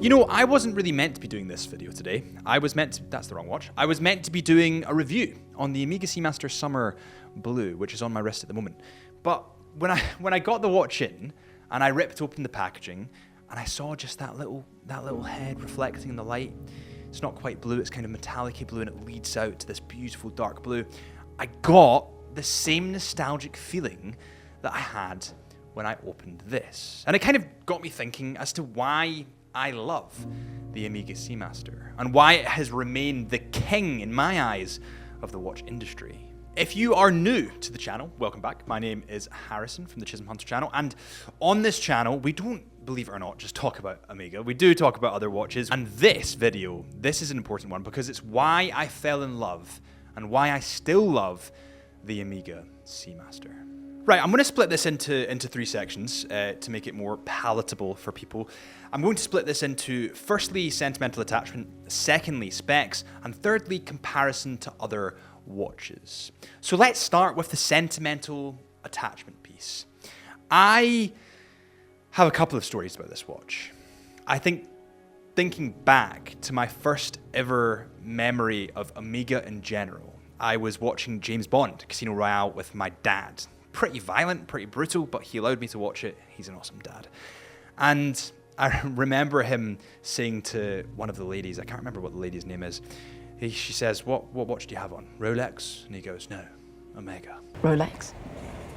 You know, I wasn't really meant to be doing this video today. That's the wrong watch. I was meant to be doing a review on the Omega Seamaster Summer Blue, which is on my wrist at the moment. But when I got the watch in and I ripped open the packaging and I saw just that little head reflecting in the light, it's not quite blue, it's kind of metallic-y blue, and it leads out to this beautiful dark blue. I got the same nostalgic feeling that I had when I opened this. And it kind of got me thinking as to why I love the Omega Seamaster and why it has remained the king in my eyes of the watch industry. If you are new to the channel, welcome back. My name is Harrison from the Chisholm Hunter channel, and on this channel, we don't, believe it or not, just talk about Omega. We do talk about other watches, and this video, this is an important one because it's why I fell in love and why I still love the Omega Seamaster. Right, I'm going to split this into three sections to make it more palatable for people. I'm going to split this into, firstly, sentimental attachment, secondly, specs, and thirdly, comparison to other watches. So let's start with the sentimental attachment piece. I have a couple of stories about this watch. I think thinking back to my first ever memory of Omega in general, I was watching James Bond, Casino Royale with my dad. Pretty violent, pretty brutal, but he allowed me to watch it. He's an awesome dad. And I remember him saying to one of the ladies, I can't remember what the lady's name is, she says, what watch do you have on? Rolex? And he goes, no, Omega. Rolex?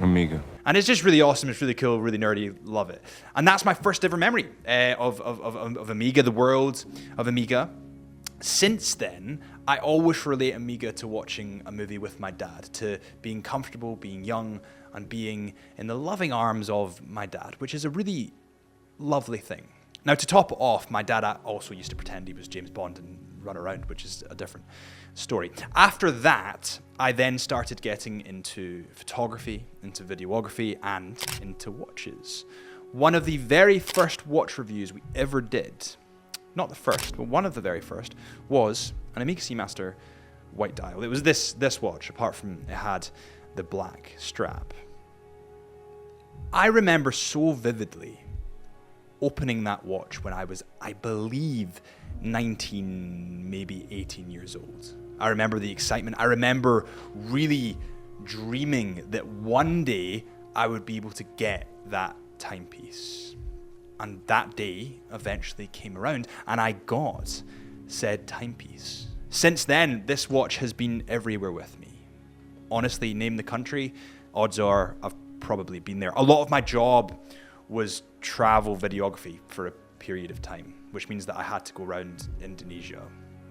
Omega. And it's just really awesome, it's really cool, really nerdy, love it. And that's my first ever memory of Omega, the world of Omega. Since then, I always relate Omega to watching a movie with my dad, to being comfortable, being young, and being in the loving arms of my dad, which is a really lovely thing. Now, to top it off, my dad also used to pretend he was James Bond and run around, which is a different story. After that, I then started getting into photography, into videography, and into watches. One of the very first watch reviews we ever did, not the first, but one of the very first, was an Omega Seamaster white dial. It was this watch, apart from it had the black strap. I remember so vividly opening that watch when I was, I believe, 19, maybe 18 years old. I remember the excitement. I remember really dreaming that one day I would be able to get that timepiece. And that day eventually came around and I got said timepiece. Since then, this watch has been everywhere with me. Honestly, name the country, odds are I've probably been there. A lot of my job was travel videography for a period of time, which means that I had to go around Indonesia,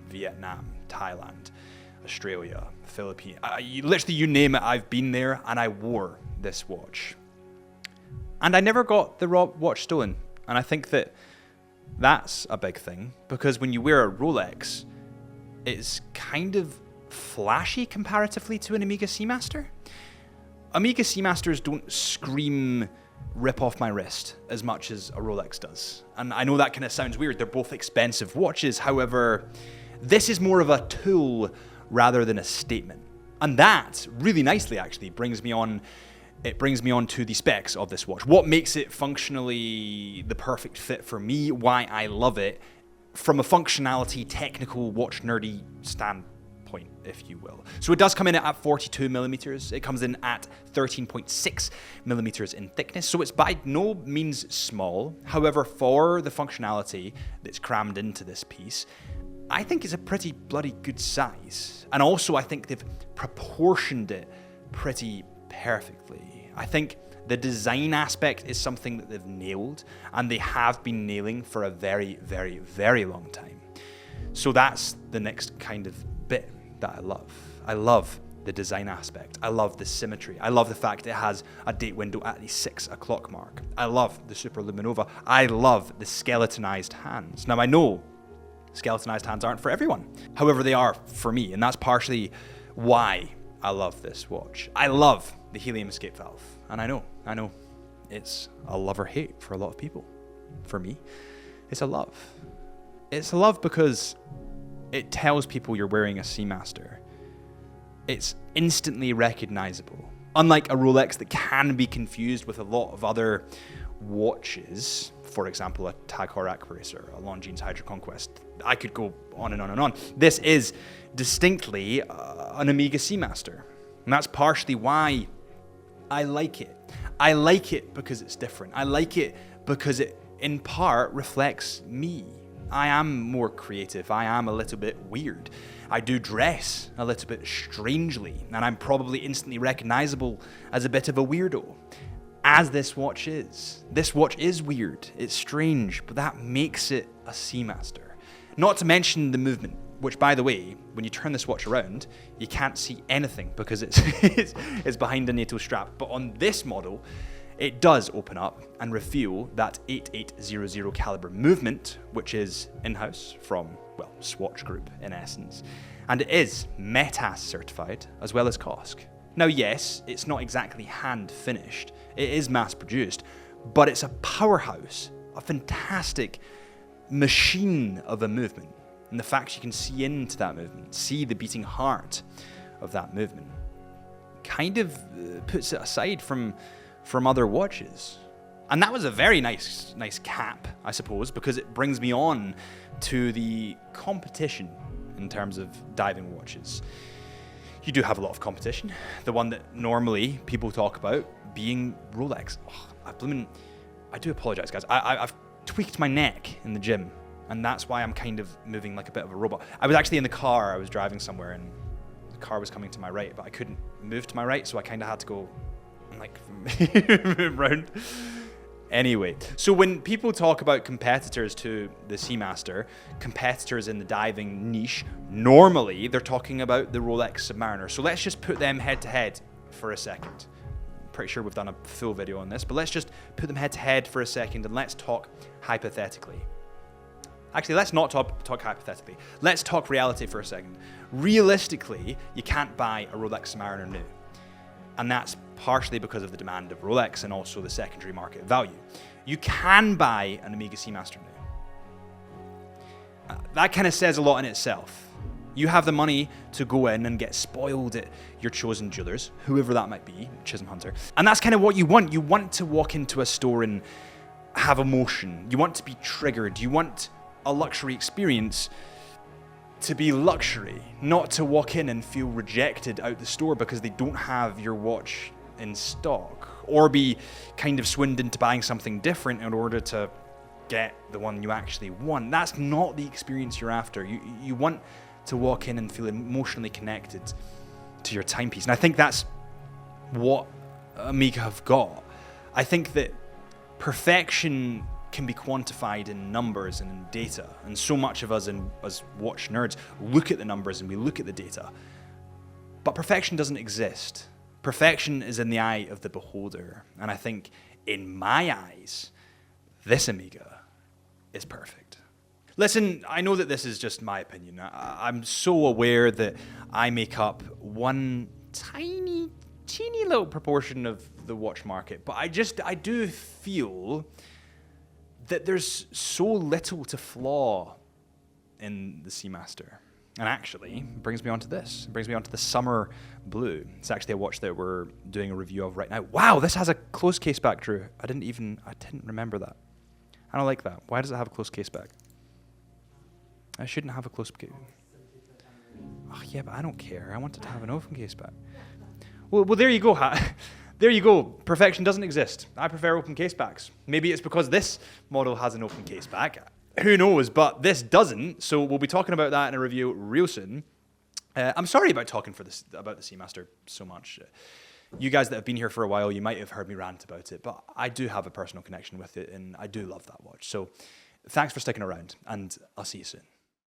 Vietnam, Thailand, Australia, Philippines. Literally, you name it, I've been there and I wore this watch. And I never got the watch stolen. And I think that that's a big thing because when you wear a Rolex, it's kind of flashy comparatively to an Omega Seamaster. Omega Seamasters don't scream rip off my wrist as much as a Rolex does. And I know that kind of sounds weird. They're both expensive watches. However, this is more of a tool rather than a statement. And that really nicely actually brings me on to the specs of this watch. What makes it functionally the perfect fit for me, why I love it, from a functionality, technical, watch nerdy standpoint, if you will. So it does come in at 42 millimeters. It comes in at 13.6 millimeters in thickness. So it's by no means small. However, for the functionality that's crammed into this piece, I think it's a pretty bloody good size. And also I think they've proportioned it pretty perfectly. I think the design aspect is something that they've nailed, and they have been nailing for a very, very, very long time. So that's the next kind of bit that I love. I love the design aspect. I love the symmetry. I love the fact it has a date window at the 6 o'clock mark. I love the Super Luminova. I love the skeletonized hands. Now I know skeletonized hands aren't for everyone. However, they are for me, and that's partially why I love this watch. I love the helium escape valve, and I know, it's a love or hate for a lot of people. For me, it's a love. It's a love because it tells people you're wearing a Seamaster. It's instantly recognizable. Unlike a Rolex that can be confused with a lot of other watches for example, a Tag Heuer Aquaracer, a Longines Hydro Conquest. I could go on and on and on. This is distinctly an Amiga Seamaster. And that's partially why I like it. I like it because it's different. I like it because it, in part, reflects me. I am more creative. I am a little bit weird. I do dress a little bit strangely, and I'm probably instantly recognizable as a bit of a weirdo, as this watch is. This watch is weird. It's strange, but that makes it a Seamaster. Not to mention the movement, which, by the way, when you turn this watch around, you can't see anything because it's behind a NATO strap. But on this model, it does open up and reveal that 8800 caliber movement, which is in-house from, well, Swatch Group in essence. And it is METAS certified as well as COSC. Now, yes, it's not exactly hand finished. It is mass produced, but it's a powerhouse, a fantastic machine of a movement. And the fact you can see into that movement, see the beating heart of that movement, kind of puts it aside from other watches. And that was a very nice cap, I suppose, because it brings me on to the competition in terms of diving watches. You do have a lot of competition. The one that normally people talk about being Rolex. Oh, I do apologize, guys. I've tweaked my neck in the gym, and that's why I'm kind of moving like a bit of a robot. I was actually in the car. I was driving somewhere, and the car was coming to my right, but I couldn't move to my right, so I kind of had to go like round. Anyway, so when people talk about competitors to the Seamaster, competitors in the diving niche, normally they're talking about the Rolex Submariner. So let's just put them head to head for a second. I'm pretty sure we've done a full video on this, but let's just put them head to head for a second and let's talk hypothetically. Actually, let's not talk hypothetically. Let's talk reality for a second. Realistically, you can't buy a Rolex Submariner new. And that's partially because of the demand of Rolex and also the secondary market value. You can buy an Amiga Seamaster new. That kind of says a lot in itself. You have the money to go in and get spoiled at your chosen jewelers, whoever that might be, Chisholm Hunter. And that's kind of what you want. You want to walk into a store and have emotion. You want to be triggered. You want a luxury experience to be luxury, not to walk in and feel rejected out the store because they don't have your watch in stock, or be kind of swindled into buying something different in order to get the one you actually want. That's not the experience you're after. You want to walk in and feel emotionally connected to your timepiece. And I think that's what Amiga have got. I think that perfection can be quantified in numbers and in data. And so much of us as watch nerds look at the numbers and we look at the data. But perfection doesn't exist. Perfection is in the eye of the beholder. And I think in my eyes, this Amiga is perfect. Listen, I know that this is just my opinion. I'm so aware that I make up one teeny little proportion of the watch market, but I do feel that there's so little to flaw in the Seamaster. And actually, it brings me on to this. It brings me on to the Summer Blue. It's actually a watch that we're doing a review of right now. Wow, this has a closed case back, Drew. I didn't remember that. I don't like that. Why does it have a closed case back? I shouldn't have a closed case. Oh, yeah, but I don't care. I want it to have an open case back. Well, there you go. There you go. Perfection doesn't exist. I prefer open case backs. Maybe it's because this model has an open case back. Who knows? But this doesn't. So we'll be talking about that in a review real soon. I'm sorry about talking about the Seamaster so much. You guys that have been here for a while, you might have heard me rant about it, but I do have a personal connection with it, and I do love that watch. So thanks for sticking around, and I'll see you soon.